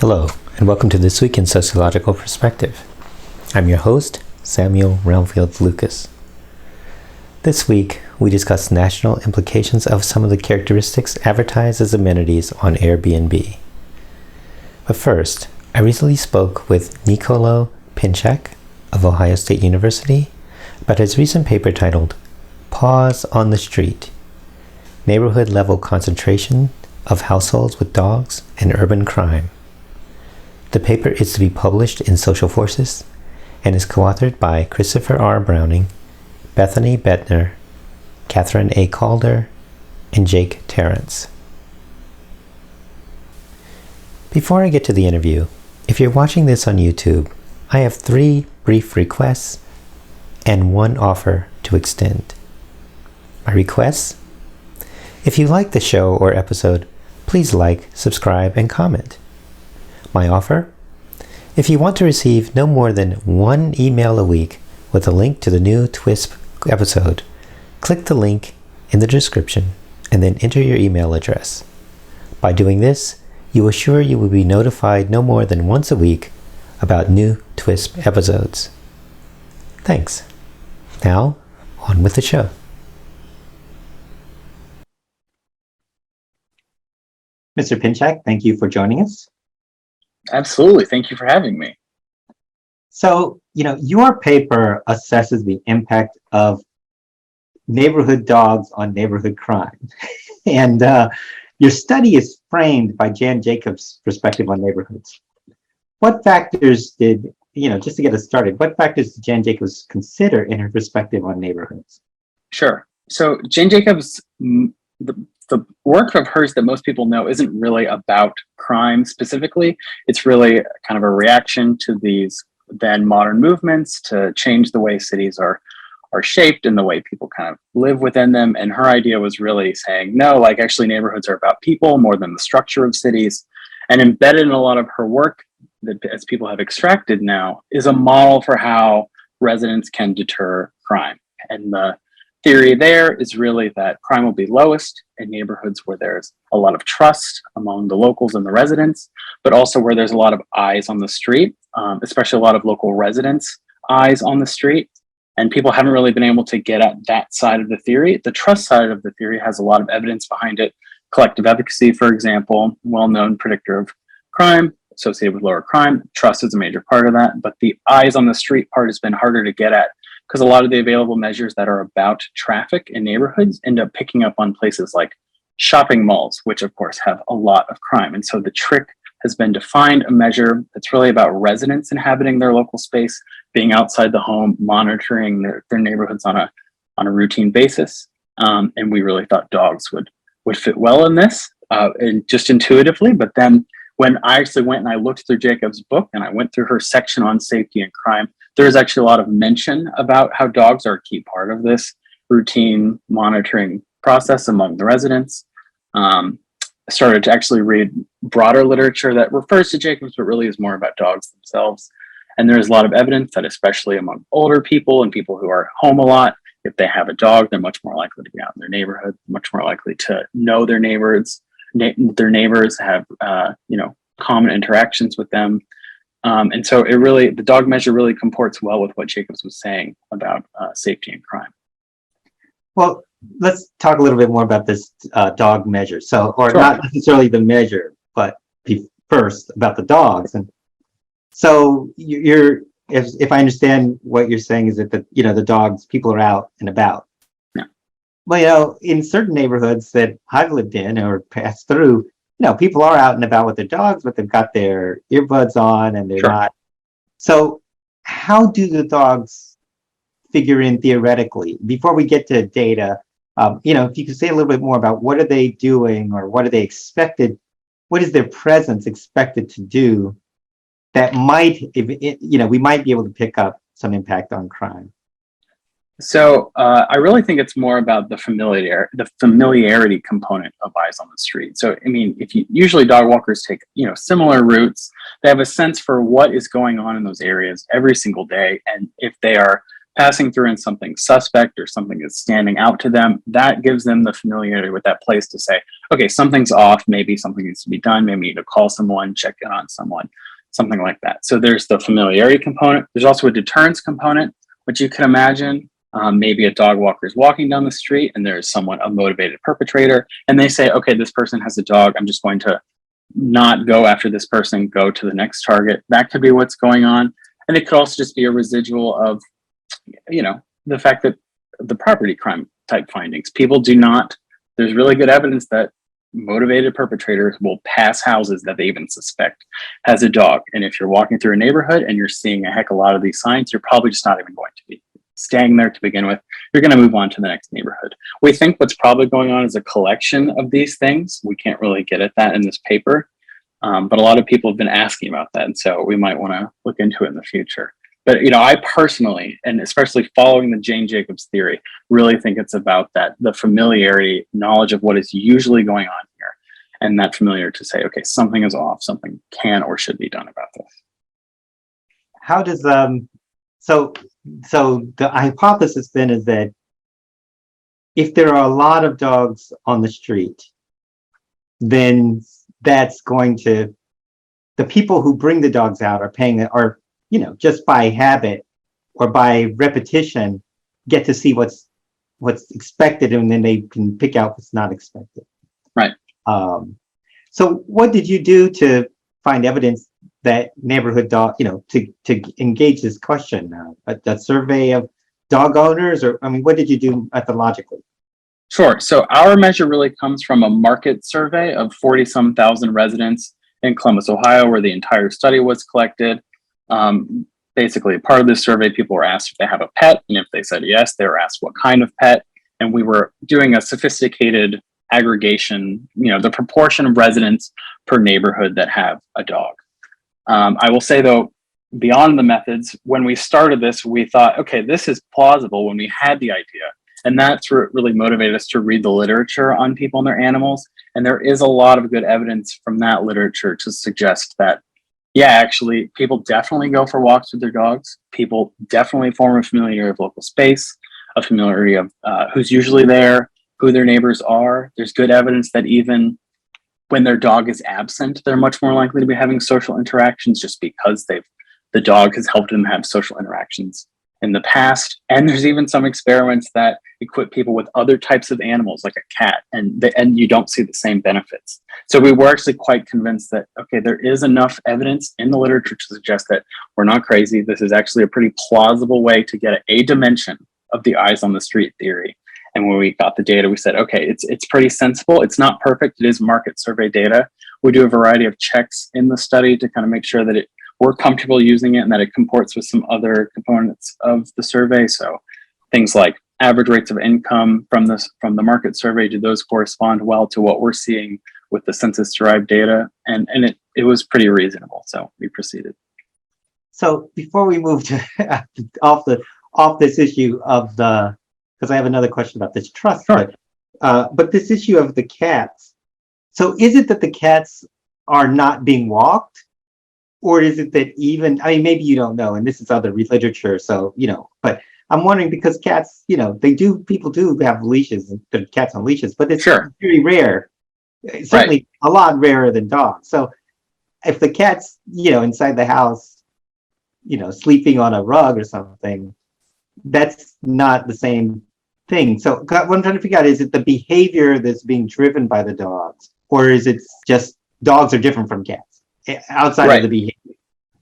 Hello, and welcome to This Week in Sociological Perspective. I'm your host, Samuel Realmfield Lucas. This week, we discuss national implications of some of the characteristics advertised as amenities on Airbnb. But first, I recently spoke with Nicolo Pinchak of Ohio State University about his recent paper titled Paws on the Street: Neighborhood Level Concentration of Households with Dogs and Urban Crime. The paper is to be published in Social Forces and is co-authored by Christopher R. Browning, Bethany Boettner, Catherine A. Calder, and Jake Tarrence. Before I get to the interview, if you're watching this on YouTube, I have 3 brief requests and 1 offer to extend. My requests? If you like the show or episode, please like, subscribe, and comment. My offer? If you want to receive no more than 1 email a week with a link to the new TWiSP episode, click the link in the description and then enter your email address. By doing this, you assure you will be notified no more than once a week about new TWiSP episodes. Thanks. Now, on with the show. Mr. Pinchak, thank you for joining us. Absolutely. Thank you for having me. So, your paper assesses the impact of neighborhood dogs on neighborhood crime. And your study is framed by Jan Jacobs' perspective on neighborhoods. What factors did, just to get us started, what factors did Jan Jacobs consider in her perspective on neighborhoods? Sure. So Jan Jacobs, the work of hers that most people know isn't really about crime specifically. It's really kind of a reaction to these then modern movements to change the way cities are shaped and the way people kind of live within them. And her idea was really saying, no, actually neighborhoods are about people more than the structure of cities. And embedded in a lot of her work, that as people have extracted now, is a model for how residents can deter crime. And the theory there is really that crime will be lowest in neighborhoods where there's a lot of trust among the locals and the residents, but also where there's a lot of eyes on the street, especially a lot of local residents' eyes on the street. And people haven't really been able to get at that side of the theory. The trust side of the theory has a lot of evidence behind it. Collective efficacy, for example, well-known predictor of crime, associated with lower crime. Trust is a major part of that. But the eyes on the street part has been harder to get at, because a lot of the available measures that are about traffic in neighborhoods end up picking up on places like shopping malls, which of course have a lot of crime. And so the trick has been to find a measure that's really about residents inhabiting their local space, being outside the home, monitoring their neighborhoods on a routine basis. And we really thought dogs would fit well in this, and just intuitively. But then when I actually went and I looked through Jacob's book and I went through her section on safety and crime, there is actually a lot of mention about how dogs are a key part of this routine monitoring process among the residents. I started to actually read broader literature that refers to Jacobs, but really is more about dogs themselves. And there's a lot of evidence that especially among older people and people who are home a lot, if they have a dog, they're much more likely to be out in their neighborhood, much more likely to know their neighbors. Their neighbors have, common interactions with them. And so the dog measure really comports well with what Jacobs was saying about safety and crime. Well, let's talk a little bit more about this dog measure. Sure. Not necessarily the measure, but first about the dogs. And so if I understand what you're saying is that the dogs, people are out and about. Yeah. Well, in certain neighborhoods that I've lived in or passed through, people are out and about with their dogs, but they've got their earbuds on and they're Sure. not. So how do the dogs figure in theoretically? Before we get to data, if you could say a little bit more about what are they doing or what are they expected, what is their presence expected to do that we might be able to pick up some impact on crime? So I really think it's more about the familiarity component of eyes on the street. So, usually dog walkers take, similar routes. They have a sense for what is going on in those areas every single day. And if they are passing through and something suspect or something is standing out to them, that gives them the familiarity with that place to say, okay, something's off. Maybe something needs to be done. Maybe we need to call someone, check in on someone, something like that. So there's the familiarity component. There's also a deterrence component, which you can imagine. Maybe a dog walker is walking down the street and there's someone, a motivated perpetrator, and they say, okay, this person has a dog. I'm just going to not go after this person, go to the next target. That could be what's going on. And it could also just be a residual of, the fact that the property crime type findings, people do not, there's really good evidence that motivated perpetrators will pass houses that they even suspect has a dog. And if you're walking through a neighborhood and you're seeing a heck of a lot of these signs, you're probably just not even going to be staying there to begin with. You're going to move on to the next neighborhood. We think what's probably going on is a collection of these things. We can't really get at that in this paper, but a lot of people have been asking about that. And so we might want to look into it in the future. But, I personally, and especially following the Jane Jacobs theory, really think it's about that, the familiarity, knowledge of what is usually going on here, and that familiar to say, okay, something is off, something can or should be done about this. How does, so the hypothesis then is that if there are a lot of dogs on the street, then that's going to, the people who bring the dogs out are just by habit or by repetition, get to see what's expected, and then they can pick out what's not expected. Right. So what did you do to find evidence that neighborhood dog, to engage this question? A survey of dog owners, or what did you do methodologically? Sure. So our measure really comes from a market survey of 40-some thousand residents in Columbus, Ohio, where the entire study was collected. Basically, part of this survey, people were asked if they have a pet, and if they said yes, they were asked what kind of pet. And we were doing a sophisticated aggregation, the proportion of residents per neighborhood that have a dog. I will say, though, beyond the methods, when we started this, we thought, okay, this is plausible when we had the idea. And that's what really motivated us to read the literature on people and their animals. And there is a lot of good evidence from that literature to suggest that, yeah, actually, people definitely go for walks with their dogs. People definitely form a familiarity of local space, a familiarity of who's usually there, who their neighbors are. There's good evidence that even when their dog is absent, they're much more likely to be having social interactions just because the dog has helped them have social interactions in the past. And there's even some experiments that equip people with other types of animals, like a cat, and you don't see the same benefits. So we were actually quite convinced that, okay, there is enough evidence in the literature to suggest that we're not crazy. This is actually a pretty plausible way to get a dimension of the eyes on the street theory. And when we got the data, we said, okay, it's pretty sensible. It's not perfect. It is market survey data. We do a variety of checks in the study to kind of make sure that we're comfortable using it and that it comports with some other components of the survey. So things like average rates of income from the market survey, do those correspond well to what we're seeing with the census derived data? And it was pretty reasonable. So we proceeded. So before we move to off this issue of because I have another question about this trust, sure. but this issue of the cats. So is it that the cats are not being walked? Or is it that maybe you don't know, and this is other literature, so, but I'm wondering because cats, people do have leashes, and put cats on leashes, but it's sure. very rare, certainly a lot rarer than dogs. So if the cat's, inside the house, sleeping on a rug or something, that's not the same thing. So what I'm trying to figure out, is it the behavior that's being driven by the dogs, or is it just dogs are different from cats? Outside of the behavior.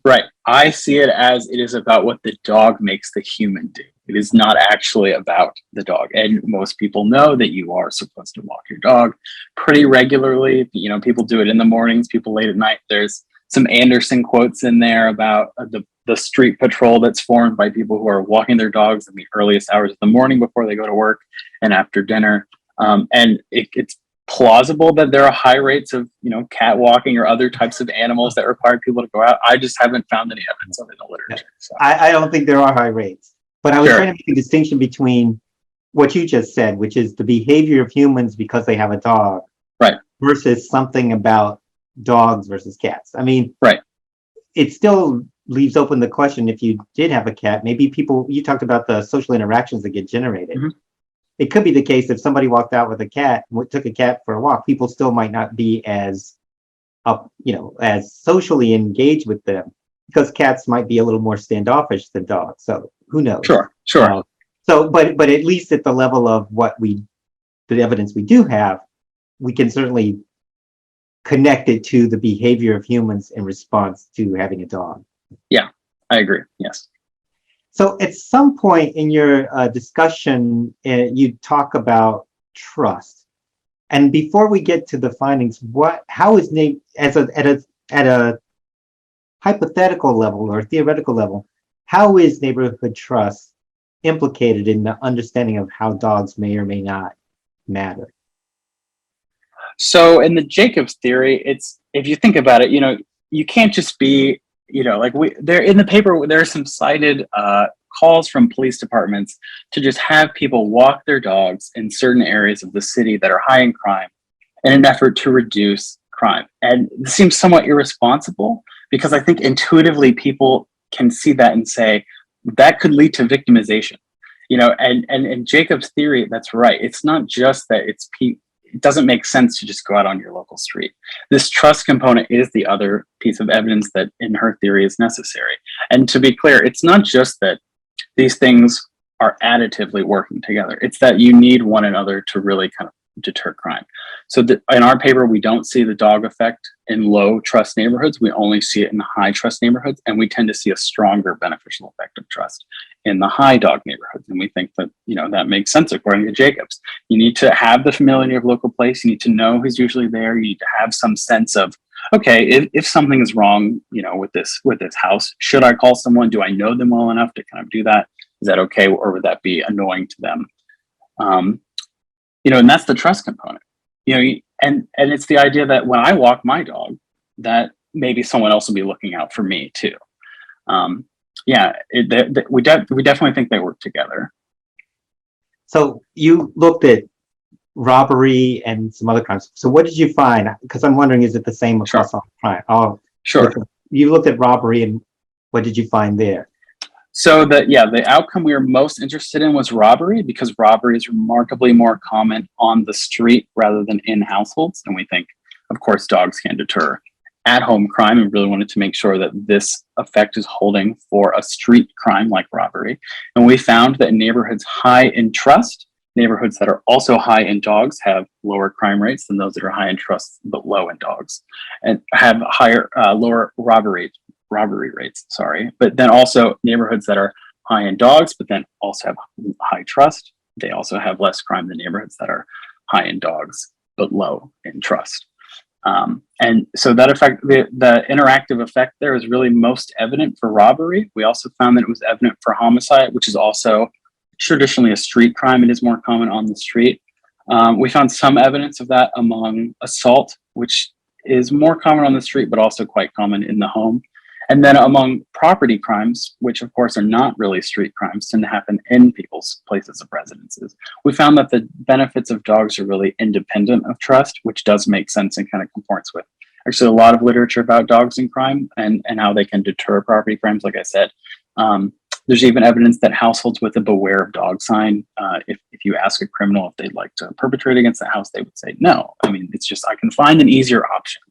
Right. I see it as it is about what the dog makes the human do. It is not actually about the dog. And most people know that you are supposed to walk your dog pretty regularly. People do it in the mornings, people late at night. There's some Anderson quotes in there about the street patrol that's formed by people who are walking their dogs in the earliest hours of the morning before they go to work and after dinner. And it's plausible that there are high rates of cat walking or other types of animals that require people to go out. I just haven't found any evidence of it in the literature. So. I don't think there are high rates, but I was trying to make a distinction between what you just said, which is the behavior of humans because they have a dog, right, versus something about dogs versus cats. Right. It's still leaves open the question, if you did have a cat, maybe people, you talked about the social interactions that get generated. Mhm. It could be the case if somebody walked out with a cat, took a cat for a walk, people still might not be as as socially engaged with them, because cats might be a little more standoffish than dogs. So who knows? Sure. But at least at the level of the evidence we do have, we can certainly connect it to the behavior of humans in response to having a dog. Yeah, I agree. Yes. So at some point in your discussion, you talk about trust. And before we get to the findings, how is at a hypothetical level or theoretical level, how is neighborhood trust implicated in the understanding of how dogs may or may not matter? So in the Jacobs theory, it's, if you think about it, you can't just be, there in the paper, there are some cited calls from police departments to just have people walk their dogs in certain areas of the city that are high in crime in an effort to reduce crime. And this seems somewhat irresponsible, because I think intuitively people can see that and say that could lead to victimization. And in Jacob's theory, that's right. It's not just that it doesn't make sense to just go out on your local street. This trust component is the other piece of evidence that in her theory is necessary. And to be clear, it's not just that these things are additively working together. It's that you need one another to really kind of deter crime. So in our paper, we don't see the dog effect in low trust neighborhoods. We only see it in high trust neighborhoods. And we tend to see a stronger beneficial effect of trust in the high dog neighborhoods. And we think that, that makes sense according to Jacobs. You need to have the familiarity of local place. You need to know who's usually there. You need to have some sense of, okay, if something is wrong, with this house, should I call someone? Do I know them well enough to kind of do that? Is that okay? Or would that be annoying to them? And that's the trust component, and it's the idea that when I walk my dog, that maybe someone else will be looking out for me too. We definitely think they work together. So you looked at robbery and some other crimes. So what did you find? Because I'm wondering, is it the same across all crime? Sure. You looked at robbery, and what did you find there? So the outcome we were most interested in was robbery, because robbery is remarkably more common on the street rather than in households. And we think, of course, dogs can deter at-home crime, and really wanted to make sure that this effect is holding for a street crime like robbery. And we found that in neighborhoods high in trust, neighborhoods that are also high in dogs have lower crime rates than those that are high in trust but low in dogs, and have lower robbery rates. But then also neighborhoods that are high in dogs but then also have high trust, they also have less crime than neighborhoods that are high in dogs but low in trust. And so that effect, the interactive effect there is really most evident for robbery. We also found that it was evident for homicide, which is also traditionally a street crime. It is more common on the street. We found some evidence of that among assault, which is more common on the street, but also quite common in the home. And then among property crimes, which of course are not really street crimes, tend to happen in people's places of residences. We found that the benefits of dogs are really independent of trust, which does make sense and kind of comports with actually a lot of literature about dogs and crime and how they can deter property crimes, like I said. There's even evidence that households with a beware of dog sign, if you ask a criminal if they'd like to perpetrate against the house, they would say no. I mean, it's just, I can find an easier option.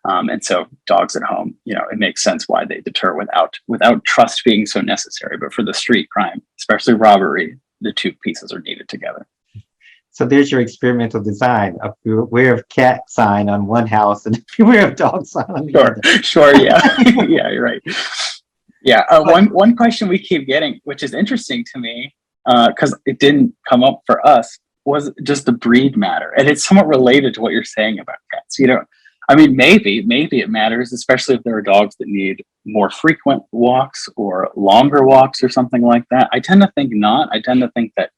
And so dogs at home, it makes sense why they deter without trust being so necessary. But for the street crime, especially robbery, the two pieces are needed together. So there's your experimental design: a beware of cat sign on one house and beware of dog sign on the other. Sure, yeah. Yeah, you're right. Yeah, one question we keep getting, which is interesting to me, because it didn't come up for us, was just the breed matter. And it's somewhat related to what you're saying about cats. I mean, maybe it matters, especially if there are dogs that need more frequent walks or longer walks or something like that. I tend to think not. I tend to think that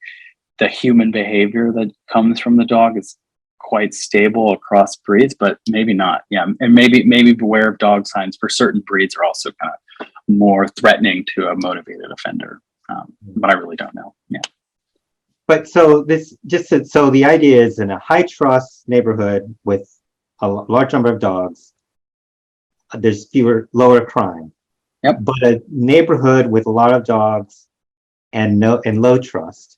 the human behavior that comes from the dog is quite stable across breeds, but maybe not. Yeah, and maybe beware of dog signs for certain breeds are also kind of more threatening to a motivated offender. But I really don't know. Yeah. But so the idea is, in a high trust neighborhood with a large number of dogs, there's lower crime. Yep. But a neighborhood with a lot of dogs and low trust,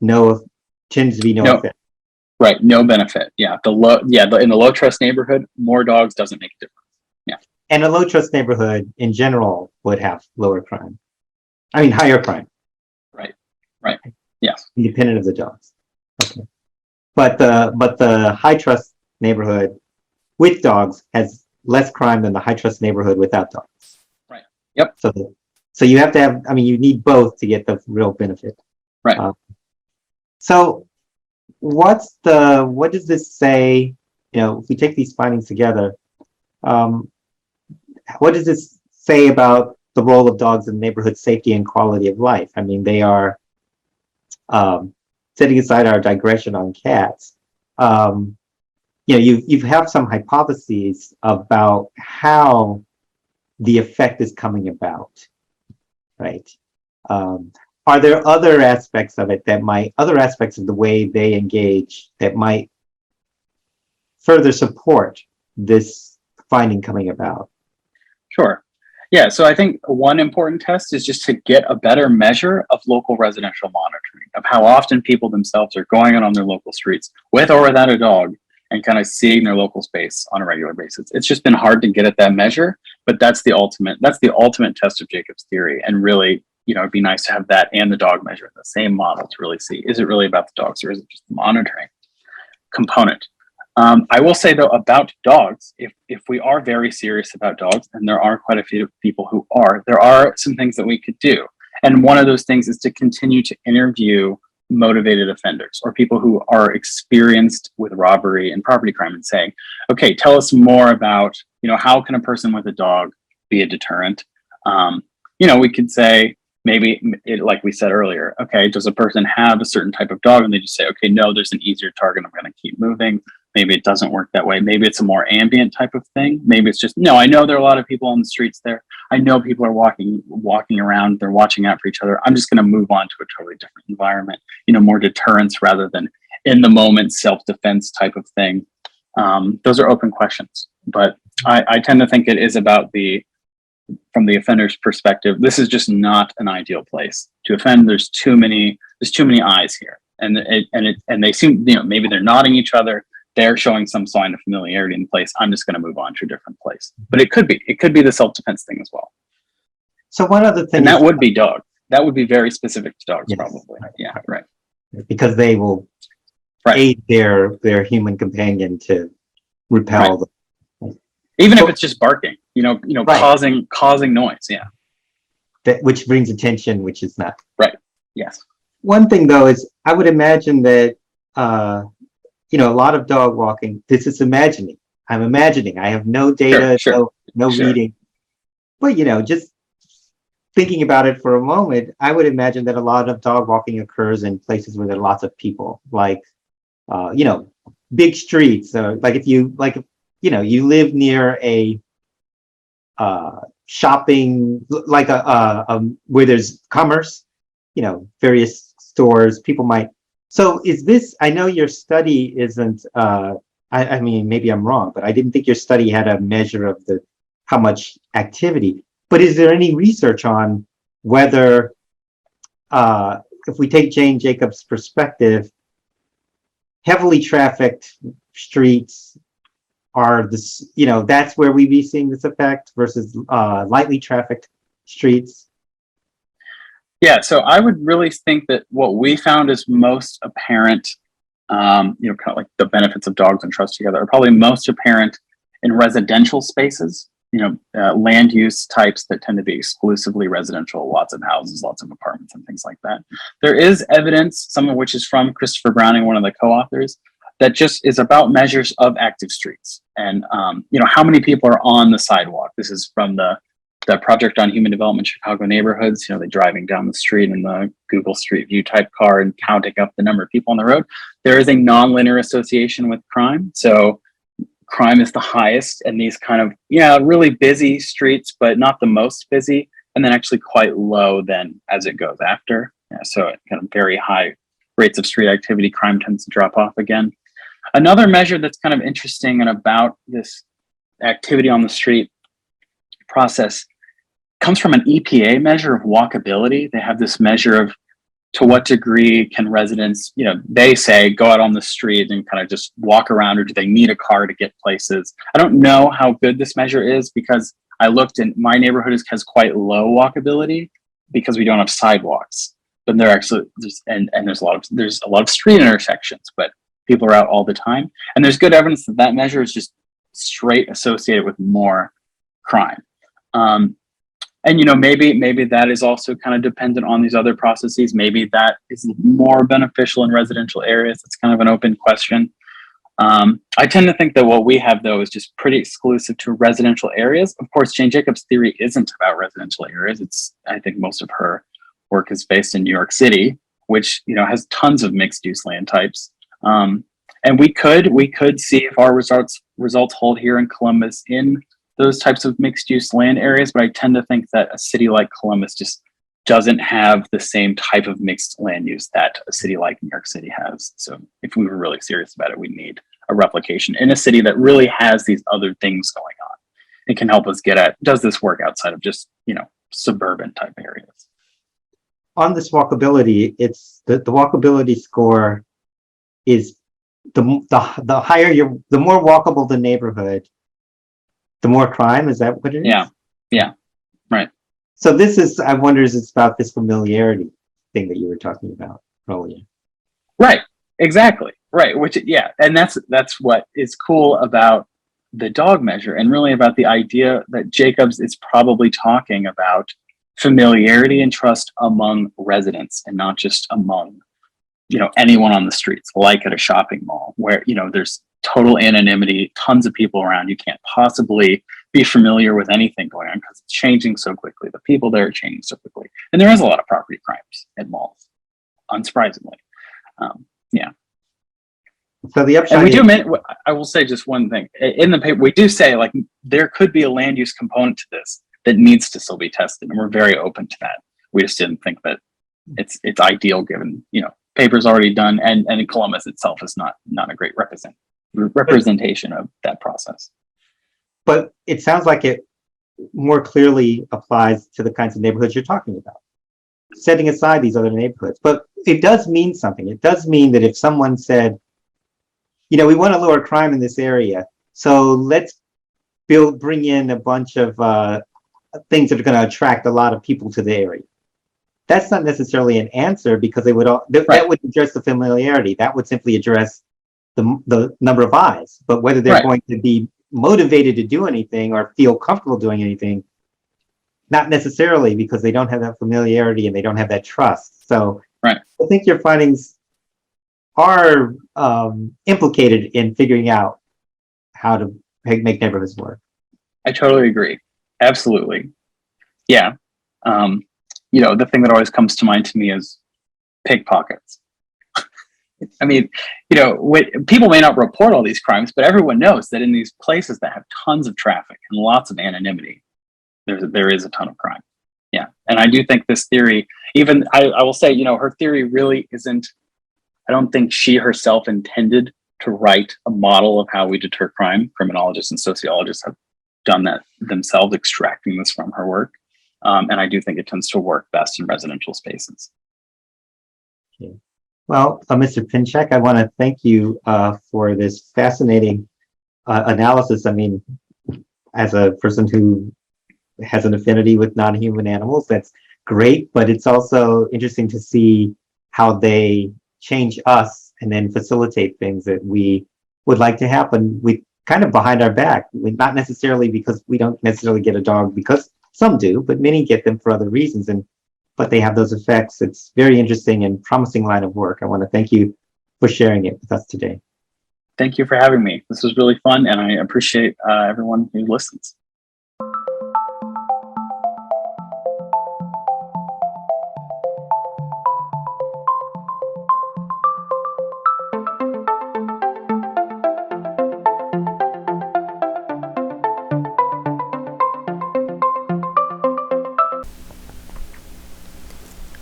tends to be no effect. Right, no benefit. Yeah, in the low trust neighborhood, more dogs doesn't make a difference. Yeah. And a low trust neighborhood in general would have lower crime. I mean, higher crime. Right. Yes. Independent of the dogs. Okay. But the high trust neighborhood with dogs has less crime than the high trust neighborhood without dogs. Right. Yep. So you have to have, I mean, you need both to get the real benefit. Right. So what does this say? You know, if we take these findings together, what does this say about the role of dogs in neighborhood safety and quality of life? I mean, they are, setting aside our digression on cats, you know, you have some hypotheses about how the effect is coming about, right? Are there other aspects of it other aspects of the way they engage that might further support this finding coming about? Sure. Yeah, so I think one important test is just to get a better measure of local residential monitoring, of how often people themselves are going out on their local streets with or without a dog and kind of seeing their local space on a regular basis. It's just been hard to get at that measure, but that's the ultimate test of Jacob's theory. And really, you know, it'd be nice to have that and the dog measure in the same model to really see, is it really about the dogs or is it just the monitoring component? I will say though about dogs, if we are very serious about dogs, and there are quite a few people who are, there are some things that we could do. And one of those things is to continue to interview motivated offenders or people who are experienced with robbery and property crime and saying, okay, tell us more about, you know, how can a person with a dog be a deterrent? You know, we could say, maybe like we said earlier, okay, does a person have a certain type of dog? And they just say, okay, no, there's an easier target. I'm going to keep moving. Maybe it doesn't work that way. Maybe it's a more ambient type of thing. Maybe it's just, no, I know there are a lot of people on the streets there. I know people are walking around. They're watching out for each other. I'm just going to move on to a totally different environment, you know, more deterrence rather than in the moment self-defense type of thing. Those are open questions, but I tend to think it is about from the offender's perspective, this is just not an ideal place to offend. There's too many eyes here, and they seem, you know, maybe they're nodding each other. They're showing some sign of familiarity in the place. I'm just going to move on to a different place. But it could be the self-defense thing as well. So one other thing, and that would be dogs. That would be very specific to dogs, yes. Probably. Yeah, right. Because they will aid their human companion to repel them. Even if it's just barking, you know, right. causing noise. Yeah. Which brings attention, which is not. Right. Yes. One thing though is I would imagine that, you know, a lot of dog walking, this is imagining. I'm imagining. I have no data, no reading. But, you know, just thinking about it for a moment, I would imagine that a lot of dog walking occurs in places where there are lots of people, like, you know, big streets. Like if you live near a shopping, like where there's commerce, you know, various stores, people might. So is this, I know your study isn't, I mean, maybe I'm wrong, but I didn't think your study had a measure of how much activity, but is there any research on whether, if we take Jane Jacobs' perspective, heavily trafficked streets are this, you know, that's where we be seeing this effect versus lightly trafficked streets? Yeah, so I would really think that what we found is most apparent, you know, kind of like the benefits of dogs and trust together are probably most apparent in residential spaces, you know, land use types that tend to be exclusively residential, lots of houses, lots of apartments and things like that. There is evidence, some of which is from Christopher Browning, one of the co-authors, that just is about measures of active streets and, you know, how many people are on the sidewalk. This is from the Project on Human Development Chicago Neighborhoods. You know, they're driving down the street in the Google Street View type car and counting up the number of people on the road. There is a nonlinear association with crime. So crime is the highest in these kind of, really busy streets, but not the most busy. And then actually quite low then as it goes after. So at kind of very high rates of street activity, crime tends to drop off again. Another measure that's kind of interesting and about this activity on the street process comes from an EPA measure of walkability. They have this measure of to what degree can residents, they say go out on the street and kind of just walk around, or do they need a car to get places? I don't know how good this measure is, because I looked and my neighborhood has quite low walkability because we don't have sidewalks. But there actually there's a lot of street intersections, but people are out all the time. And there's good evidence that measure is just straight associated with more crime. And maybe that is also kind of dependent on these other processes. Maybe that is more beneficial in residential areas. It's kind of an open question. I tend to think that what we have, though, is just pretty exclusive to residential areas. Of course, Jane Jacobs' theory isn't about residential areas. I think most of her work is based in New York City, which has tons of mixed-use land types. And we could see if our results hold here in Columbus in those types of mixed-use land areas, but I tend to think that a city like Columbus just doesn't have the same type of mixed land use that a city like New York City has. So if we were really serious about it, we need a replication in a city that really has these other things going on. It can help us get at, does this work outside of just, suburban type areas? On this walkability, it's the walkability score is the higher the more walkable the neighborhood, the more crime. Is that what it is? Yeah, right. So this is, I wonder, is it's about this familiarity thing that you were talking about earlier. Right, exactly. Right, and that's what is cool about the dog measure, and really about the idea that Jacobs is probably talking about familiarity and trust among residents, and not just among anyone on the streets, like at a shopping mall where there's total anonymity, tons of people around. You can't possibly be familiar with anything going on because it's changing so quickly. The people there are changing so quickly, and there is a lot of property crimes at malls, unsurprisingly. So the upshot, I will say just one thing in the paper. We do say there could be a land use component to this that needs to still be tested, and we're very open to that. We just didn't think that it's ideal given paper's already done, and Columbus itself is not a great representation of that process. But it sounds like it more clearly applies to the kinds of neighborhoods you're talking about, setting aside these other neighborhoods. But it does mean something. It does mean that if someone said, we want to lower crime in this area, so let's bring in a bunch of things that are going to attract a lot of people to the area. That's not necessarily an answer, because that would address the familiarity. That would simply address the number of eyes. But whether they're going to be motivated to do anything or feel comfortable doing anything, not necessarily, because they don't have that familiarity and they don't have that trust. So I think your findings are implicated in figuring out how to make neighborhoods work. I totally agree. Absolutely. Yeah. The thing that always comes to mind to me is pickpockets. I mean, people may not report all these crimes, but everyone knows that in these places that have tons of traffic and lots of anonymity, there is a ton of crime. Yeah. And I do think this theory, I will say, her theory really isn't, I don't think she herself intended to write a model of how we deter crime. Criminologists and sociologists have done that themselves, extracting this from her work. And I do think it tends to work best in residential spaces. Okay. Well, Mr. Pinchak, I want to thank you for this fascinating analysis. I mean, as a person who has an affinity with non-human animals, that's great, but it's also interesting to see how they change us and then facilitate things that we would like to happen. We kind of behind our back, not necessarily because we don't necessarily get a dog, because some do, but many get them for other reasons, but they have those effects. It's very interesting and promising line of work. I want to thank you for sharing it with us today. Thank you for having me. This was really fun, and I appreciate everyone who listens.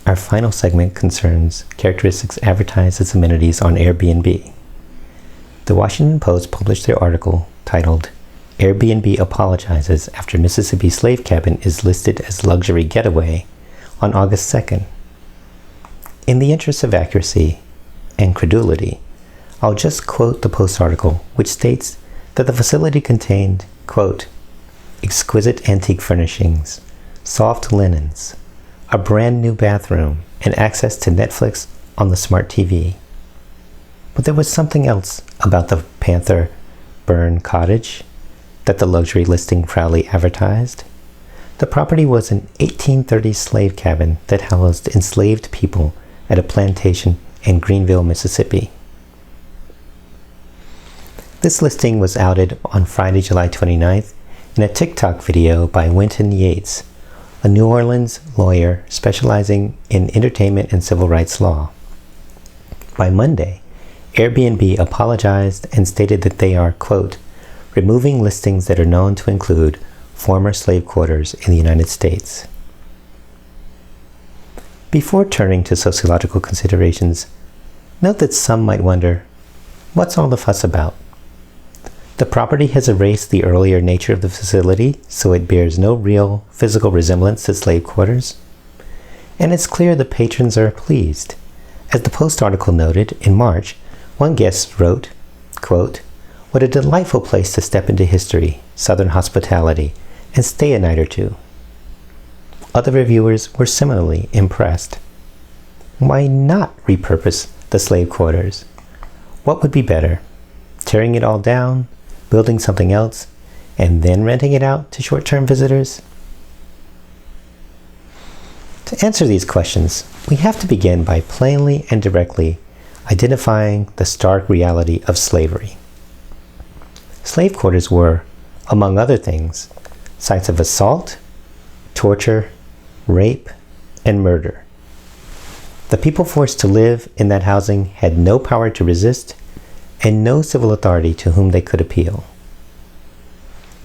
Our final segment concerns characteristics advertised as amenities on Airbnb. The Washington Post published their article titled, Airbnb apologizes after Mississippi slave cabin is listed as luxury getaway on August 2nd. In the interest of accuracy and credulity, I'll just quote the Post article, which states that the facility contained, quote, exquisite antique furnishings, soft linens, a brand new bathroom, and access to Netflix on the smart TV. But there was something else about the Panther Burn Cottage that the luxury listing proudly advertised. The property was an 1830s slave cabin that housed enslaved people at a plantation in Greenville, Mississippi. This listing was outed on Friday, July 29th in a TikTok video by Wynton Yates, a New Orleans lawyer specializing in entertainment and civil rights law. By Monday, Airbnb apologized and stated that they are, quote, removing listings that are known to include former slave quarters in the United States. Before turning to sociological considerations, note that some might wonder, what's all the fuss about? The property has erased the earlier nature of the facility, so it bears no real physical resemblance to slave quarters. And it's clear the patrons are pleased. As the Post article noted, in March, one guest wrote, quote, what a delightful place to step into history, Southern hospitality, and stay a night or two. Other reviewers were similarly impressed. Why not repurpose the slave quarters? What would be better? Tearing it all down, building something else, and then renting it out to short-term visitors? To answer these questions, we have to begin by plainly and directly identifying the stark reality of slavery. Slave quarters were, among other things, sites of assault, torture, rape, and murder. The people forced to live in that housing had no power to resist and no civil authority to whom they could appeal.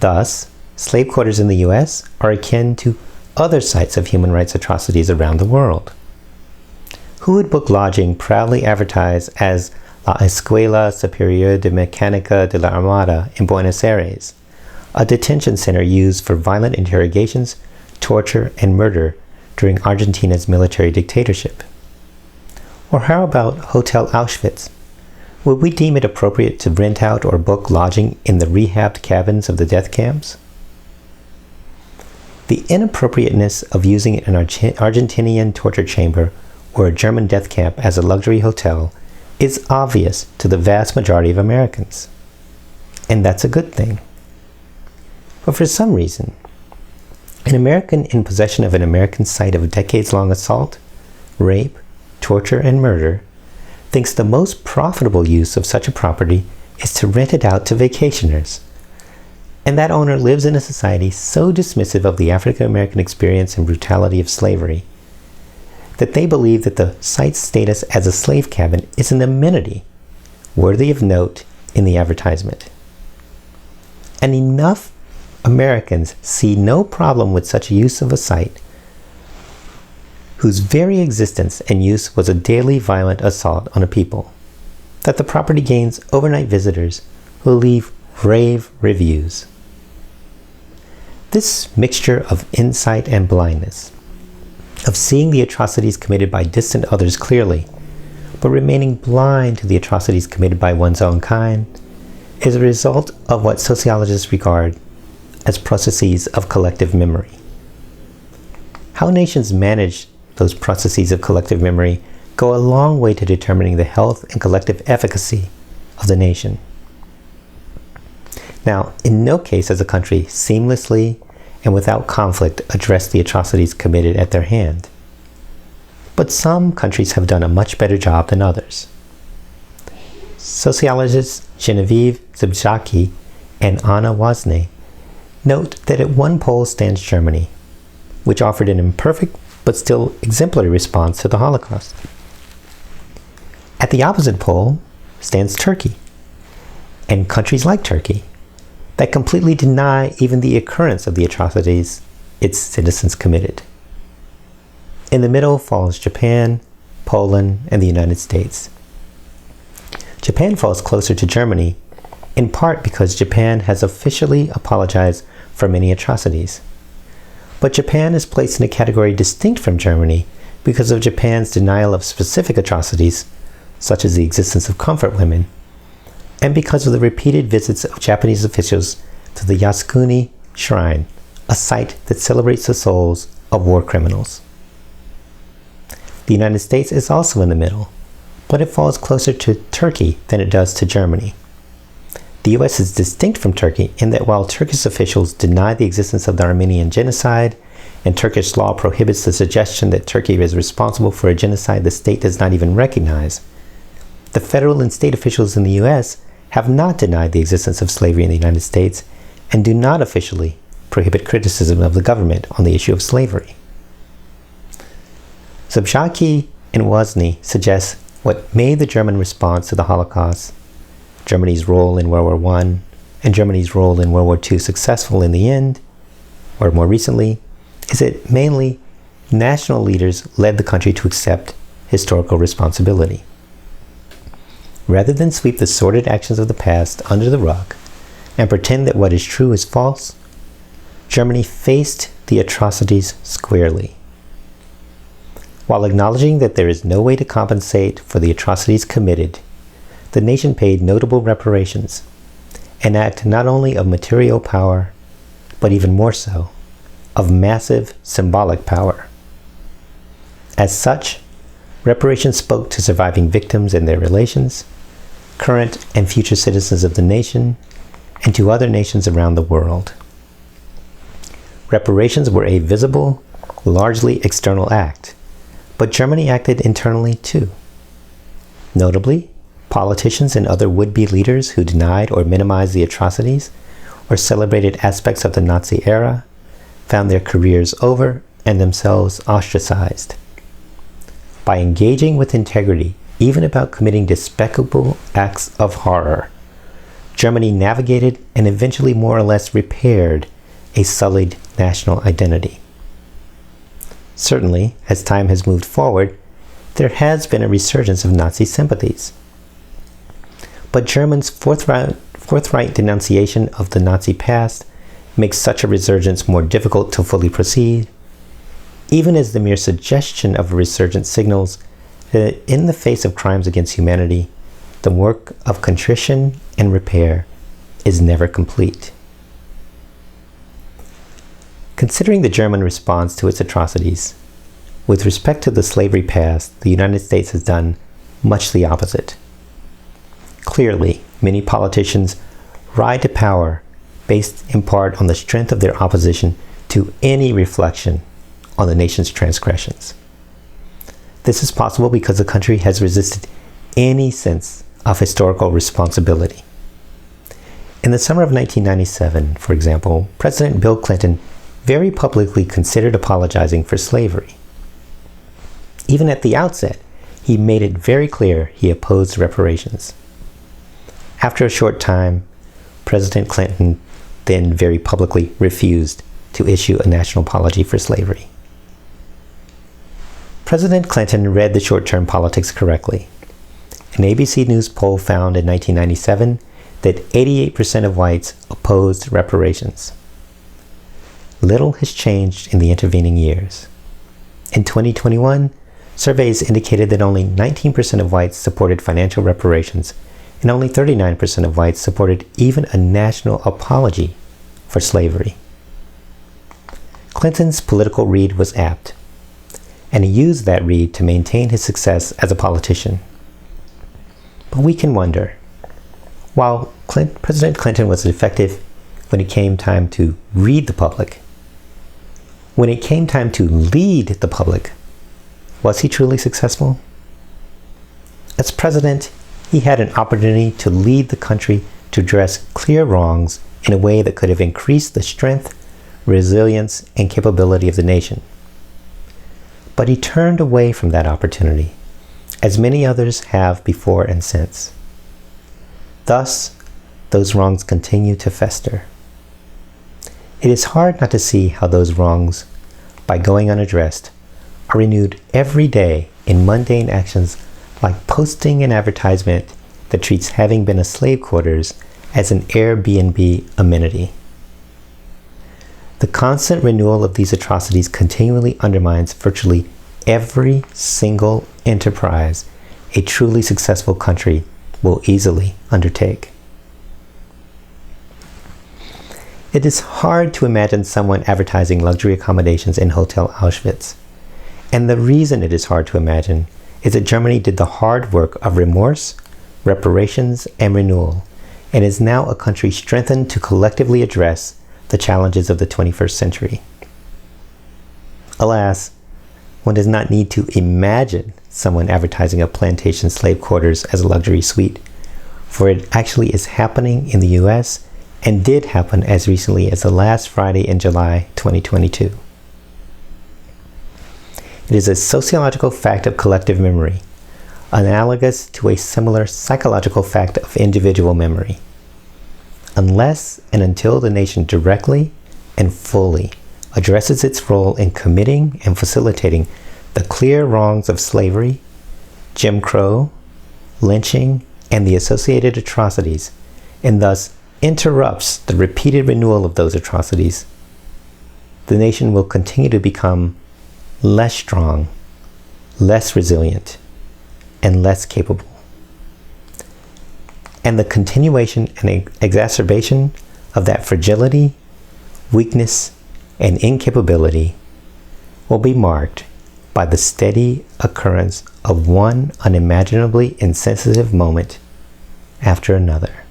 Thus, slave quarters in the U.S. are akin to other sites of human rights atrocities around the world. Who would book lodging proudly advertised as La Escuela Superior de Mecánica de la Armada in Buenos Aires, a detention center used for violent interrogations, torture, and murder during Argentina's military dictatorship? Or how about Hotel Auschwitz? Would we deem it appropriate to rent out or book lodging in the rehabbed cabins of the death camps? The inappropriateness of using an Argentinian torture chamber or a German death camp as a luxury hotel is obvious to the vast majority of Americans. And that's a good thing. But for some reason, an American in possession of an American site of decades-long assault, rape, torture, and murder thinks the most profitable use of such a property is to rent it out to vacationers. And that owner lives in a society so dismissive of the African American experience and brutality of slavery that they believe that the site's status as a slave cabin is an amenity worthy of note in the advertisement. And enough Americans see no problem with such use of a site whose very existence and use was a daily violent assault on a people, that the property gains overnight visitors who leave rave reviews. This mixture of insight and blindness, of seeing the atrocities committed by distant others clearly, but remaining blind to the atrocities committed by one's own kind, is a result of what sociologists regard as processes of collective memory. How nations manage those processes of collective memory go a long way to determining the health and collective efficacy of the nation. Now, in no case has a country seamlessly and without conflict addressed the atrocities committed at their hand. But some countries have done a much better job than others. Sociologists Genevieve Zibzaki and Anna Wasney note that at one pole stands Germany, which offered an imperfect but still exemplary response to the Holocaust. At the opposite pole stands Turkey, and countries like Turkey that completely deny even the occurrence of the atrocities its citizens committed. In the middle falls Japan, Poland, and the United States. Japan falls closer to Germany in part because Japan has officially apologized for many atrocities. But Japan is placed in a category distinct from Germany because of Japan's denial of specific atrocities, such as the existence of comfort women, and because of the repeated visits of Japanese officials to the Yasukuni Shrine, a site that celebrates the souls of war criminals. The United States is also in the middle, but it falls closer to Turkey than it does to Germany. The US is distinct from Turkey in that while Turkish officials deny the existence of the Armenian genocide, and Turkish law prohibits the suggestion that Turkey is responsible for a genocide the state does not even recognize, the federal and state officials in the US have not denied the existence of slavery in the United States and do not officially prohibit criticism of the government on the issue of slavery. Sobzhaki and Wozni suggest what made the German response to the Holocaust, Germany's role in World War I, and Germany's role in World War II successful in the end, or more recently, is that mainly national leaders led the country to accept historical responsibility. Rather than sweep the sordid actions of the past under the rug and pretend that what is true is false, Germany faced the atrocities squarely. While acknowledging that there is no way to compensate for the atrocities committed, the nation paid notable reparations, an act not only of material power, but even more so, of massive symbolic power. As such, reparations spoke to surviving victims and their relations, current and future citizens of the nation, and to other nations around the world. Reparations were a visible, largely external act, but Germany acted internally too. Notably, politicians and other would-be leaders who denied or minimized the atrocities or celebrated aspects of the Nazi era found their careers over and themselves ostracized. By engaging with integrity, even about committing despicable acts of horror, Germany navigated and eventually more or less repaired a sullied national identity. Certainly, as time has moved forward, there has been a resurgence of Nazi sympathies. But Germans' forthright denunciation of the Nazi past makes such a resurgence more difficult to fully proceed, even as the mere suggestion of a resurgence signals that in the face of crimes against humanity, the work of contrition and repair is never complete. Considering the German response to its atrocities, with respect to the slavery past, the United States has done much the opposite. Clearly, many politicians ride to power based in part on the strength of their opposition to any reflection on the nation's transgressions. This is possible because the country has resisted any sense of historical responsibility. In the summer of 1997, for example, President Bill Clinton very publicly considered apologizing for slavery. Even at the outset, he made it very clear he opposed reparations. After a short time, President Clinton then very publicly refused to issue a national apology for slavery. President Clinton read the short-term politics correctly. An ABC News poll found in 1997 that 88% of whites opposed reparations. Little has changed in the intervening years. In 2021, surveys indicated that only 19% of whites supported financial reparations, and only 39% of whites supported even a national apology for slavery. Clinton's political read was apt, and he used that read to maintain his success as a politician. But we can wonder, while President Clinton was effective when it came time to read the public, when it came time to lead the public, was he truly successful? As president, he had an opportunity to lead the country to address clear wrongs in a way that could have increased the strength, resilience, and capability of the nation. But he turned away from that opportunity, as many others have before and since. Thus, those wrongs continue to fester. It is hard not to see how those wrongs, by going unaddressed, are renewed every day in mundane actions like posting an advertisement that treats having been a slave quarters as an Airbnb amenity. The constant renewal of these atrocities continually undermines virtually every single enterprise a truly successful country will easily undertake. It is hard to imagine someone advertising luxury accommodations in Hotel Auschwitz. And the reason it is hard to imagine is that Germany did the hard work of remorse, reparations, and renewal, and is now a country strengthened to collectively address the challenges of the 21st century. Alas, one does not need to imagine someone advertising a plantation slave quarters as a luxury suite, for it actually is happening in the US and did happen as recently as the last Friday in July 2022. It is a sociological fact of collective memory, analogous to a similar psychological fact of individual memory. Unless and until the nation directly and fully addresses its role in committing and facilitating the clear wrongs of slavery, Jim Crow, lynching, and the associated atrocities, and thus interrupts the repeated renewal of those atrocities, the nation will continue to become less strong, less resilient, and less capable. And the continuation and exacerbation of that fragility, weakness, and incapability will be marked by the steady occurrence of one unimaginably insensitive moment after another.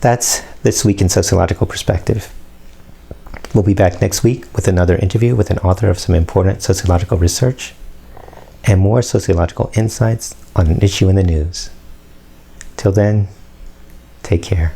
That's This Week in Sociological Perspective. We'll be back next week with another interview with an author of some important sociological research and more sociological insights on an issue in the news. Till then, take care.